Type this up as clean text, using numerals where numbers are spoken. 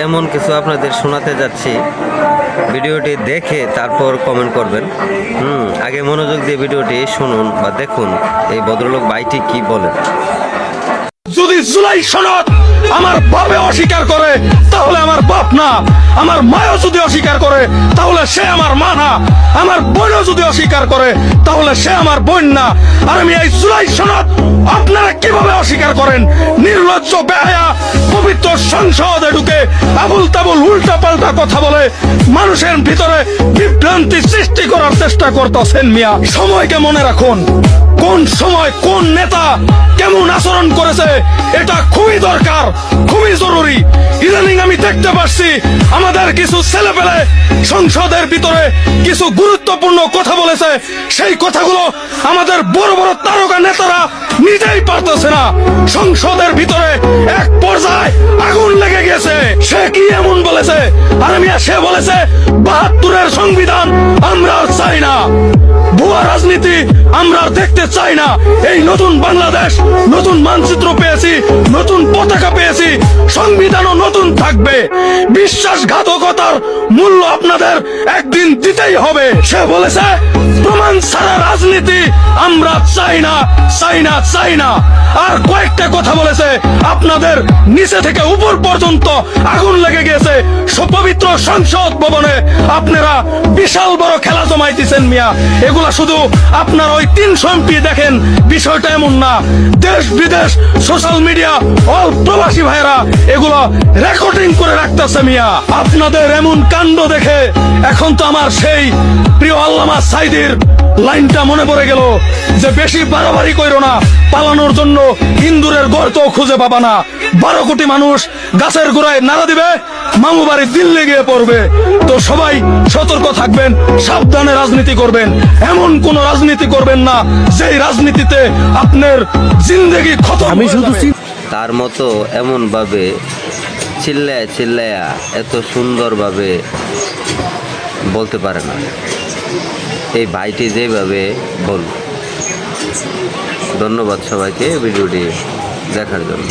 এমন কিছু আপনাদের শোনাতে যাচ্ছি, ভিডিওটি দেখে তারপর কমেন্ট করবেন। আগে মনোযোগ দিয়ে ভিডিওটি শুনুন বা দেখুন এই ভদ্রলোক ভাইটি কি বলেন। যদি জুলাই সনদ আমার বাপে অস্বীকার করে তাহলে আমার বাপ না, আমার মাও যদি অস্বীকার করে তাহলে সে আমার মা না, আমার বোনও যদি অস্বীকার করে তাহলে সে আমার বোন না। আর আমি এই জুলাই সনদ আপনারা কিভাবে অস্বীকার করেন? নির্লজ্জ বেহায়া পবিত্র সংসদে ঢুকে আবুল তাবুল উল্টা পাল্টা কথা বলে মানুষের ভিতরে বিভ্রান্তি সৃষ্টি করার চেষ্টা করতেছেন। মিয়া, সময়কে মনে রাখুন, কোন সময় কোন নেতা কেমন আচরণ করেছে এটা খুবই দরকার, খুবই জরুরি। ইদানিং আমি দেখতে পাচ্ছি আমাদের কিছু ছেলেপেলে সংসদের ভিতরে কিছু গুরুত্বপূর্ণ কথা বলেছে, সেই কথাগুলো আমাদের বড় বড় তারকা নেতারা নিজেই পারতেছে না। সংসদের ভিতরে এক পর্যায়ে আগুন লেগে গেছে। সে কি এমন বলেছে? আর সে বলেছে ৭২-এর সংবিধান আমরা চাই না, ভুয়া রাজনীতি আমরা দেখতে চাই না। এই নতুন বাংলাদেশ, নতুন মানচিত্র পেয়েছি, নতুন পতাকা পেয়েছি, সংবিধানও নতুন থাকবে। বিশ্বাসঘাতকতার মূল্য আপনাদের একদিন দিতেই হবে। সে বলেছে প্রমাণ ছাড়া রাজনীতি আমরা চাই না, চাই না, চাই না। আর কয়েকটা কথা বলেছে, আপনাদের নিচে থেকে উপর পর্যন্ত আগুন লেগে গেছে। সুপবিত্র সংসদ ভবনে আপনারা বিশাল বড় খেলা জমাইতেছেন। মিয়া, এগুলা শুধু আপনার ওই ৩০০ এমপি দেখেন, বিষয়টা এমন না। দেশ বিদেশ সোশ্যাল মিডিয়া অল প্রবাসী ভাইরা এগুলো রেকর্ডিং করে রাখতেছে। মিয়া, আপনাদের এমন কাণ্ড দেখে এখন তো আমার সেই প্রিয় আল্লামা সাইদির লাইনটা মনে পড়ে গেল যে বেশি বাড়াবাড়ি কইরো না, পালানোর জন্য ইন্দুরের গর্ত খুঁজে পাবা না। ১২ কোটি মানুষ গাছের গোড়ায় নাড়া দিবে, মামু বাড়ি দিল্লি গিয়ে পড়বে। তো সবাই সতর্ক থাকবেন, সাবধানে রাজনীতি করবেন। এমন কোন রাজনীতি করবেন না যেই রাজনীতিতে আপনার জিন্দেগি খতম। আমি শুধু তার মতো এমন ভাবে চিল্লায়া চিল্লায়া এত সুন্দরভাবে বলতে পারে না এই ভাইটি যেভাবে বল। ধন্যবাদ সবাইকে ভিডিওটি দেখার জন্য।